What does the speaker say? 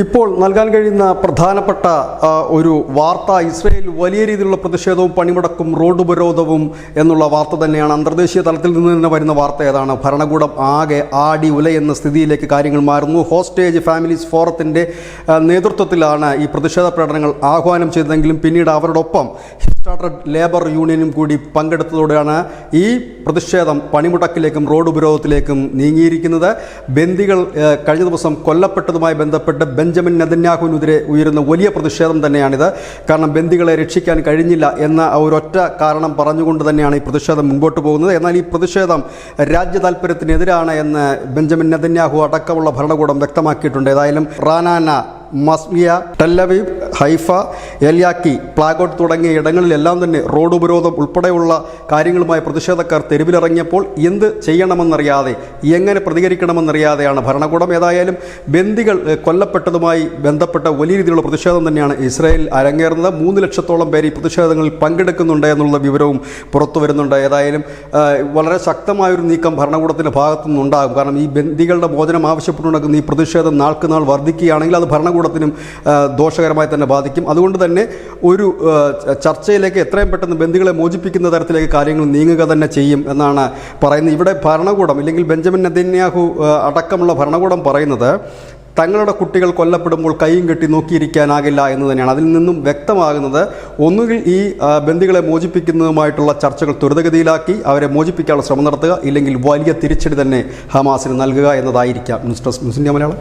ഇപ്പോൾ നൽകാൻ കഴിയുന്ന പ്രധാനപ്പെട്ട ഒരു വാർത്ത ഇസ്രയേൽ വലിയ രീതിയിലുള്ള പ്രതിഷേധവും പണിമുടക്കും റോഡ് ഉപരോധവും എന്നുള്ള വാർത്ത തന്നെയാണ്. അന്തർദേശീയ തലത്തിൽ നിന്ന് തന്നെ വരുന്ന വാർത്ത ഏതാണ്? ഭരണകൂടം ആകെ ആടി ഉലയുന്ന സ്ഥിതിയിലേക്ക് കാര്യങ്ങൾ മാറുന്നു. ഹോസ്റ്റേജ് ഫാമിലീസ് ഫോറത്തിൻ്റെ നേതൃത്വത്തിലാണ് ഈ പ്രതിഷേധ പ്രകടനങ്ങൾ ആഹ്വാനം ചെയ്തതെങ്കിലും പിന്നീട് അവരോടൊപ്പം സ്റ്റാർട്ടഡ് ലേബർ യൂണിയനും കൂടി പങ്കെടുത്തതോടെയാണ് ഈ പ്രതിഷേധം പണിമുടക്കിലേക്കും റോഡ് ഉപരോധത്തിലേക്കും നീങ്ങിയിരിക്കുന്നത്. ബന്ദികൾ കഴിഞ്ഞ ദിവസം കൊല്ലപ്പെട്ടതുമായി ബന്ധപ്പെട്ട് ബെഞ്ചമിൻ നെതന്യാഹുവിനെതിരെ ഉയരുന്ന വലിയ പ്രതിഷേധം തന്നെയാണിത്. കാരണം ബന്ദികളെ രക്ഷിക്കാൻ കഴിഞ്ഞില്ല എന്ന ഒരൊറ്റ കാരണം പറഞ്ഞുകൊണ്ട് തന്നെയാണ് ഈ പ്രതിഷേധം മുമ്പോട്ട് പോകുന്നത്. എന്നാൽ ഈ പ്രതിഷേധം രാജ്യ താൽപ്പര്യത്തിനെതിരാണ് എന്ന് ബെഞ്ചമിൻ നെതന്യാഹു അടക്കമുള്ള ഭരണകൂടം വ്യക്തമാക്കിയിട്ടുണ്ട്. ഏതായാലും റാനാന, മസ്മിയ, ടെല്ലവീവ്, ഹൈഫ, എലിയാക്കി, പ്ലാഗോട്ട് തുടങ്ങിയ ഇടങ്ങളിലെല്ലാം തന്നെ റോഡ് ഉപരോധം ഉൾപ്പെടെയുള്ള കാര്യങ്ങളുമായി പ്രതിഷേധക്കാർ തെരുവിലിറങ്ങിയപ്പോൾ എന്ത് ചെയ്യണമെന്നറിയാതെ, എങ്ങനെ പ്രതികരിക്കണമെന്നറിയാതെയാണ് ഭരണകൂടം. ഏതായാലും ബന്ദികൾ കൊല്ലപ്പെട്ടതുമായി ബന്ധപ്പെട്ട വലിയ രീതിയിലുള്ള പ്രതിഷേധം തന്നെയാണ് ഇസ്രായേൽ അരങ്ങേറുന്നത്. 3 ലക്ഷത്തോളം പേര് ഈ പ്രതിഷേധങ്ങളിൽ പങ്കെടുക്കുന്നുണ്ട് എന്നുള്ള വിവരവും പുറത്തു വരുന്നുണ്ട്. ഏതായാലും വളരെ ശക്തമായൊരു നീക്കം ഭരണകൂടത്തിൻ്റെ ഭാഗത്തു നിന്നുണ്ടാകും. കാരണം ഈ ബന്ദികളുടെ മോചനം ആവശ്യപ്പെട്ടുകൊണ്ടിരിക്കുന്ന ഈ പ്രതിഷേധം നാൾക്ക് നാൾ വർദ്ധിക്കുകയാണെങ്കിൽ അത് ഭരണകൂടത്തിനും ദോഷകരമായി തന്നെ ബാധിക്കും. അതുകൊണ്ട് തന്നെ ഒരു ചർച്ചയിലേക്ക് എത്രയും പെട്ടെന്ന് ബന്ദികളെ മോചിപ്പിക്കുന്ന തരത്തിലേക്ക് കാര്യങ്ങൾ നീങ്ങുക തന്നെ ചെയ്യും എന്നാണ് പറയുന്നത്. ഇവിടെ ഭരണകൂടം ഇല്ലെങ്കിൽ ബെഞ്ചമിൻ നെതന്യാഹു അടക്കമുള്ള ഭരണകൂടം പറയുന്നത് തങ്ങളുടെ കുട്ടികൾ കൊല്ലപ്പെടുമ്പോൾ കൈയും കെട്ടി നോക്കിയിരിക്കാനാകില്ല എന്ന് തന്നെയാണ്. അതിൽ നിന്നും വ്യക്തമാകുന്നത് ഒന്നുകിൽ ഈ ബന്ദികളെ മോചിപ്പിക്കുന്നതുമായിട്ടുള്ള ചർച്ചകൾ ത്വരിതഗതിയിലാക്കി അവരെ മോചിപ്പിക്കാനുള്ള ശ്രമം നടത്തുക, ഇല്ലെങ്കിൽ വലിയ തിരിച്ചടി തന്നെ ഹമാസിന് നൽകുക എന്നതായിരിക്കാം. News desk news India Malayalam.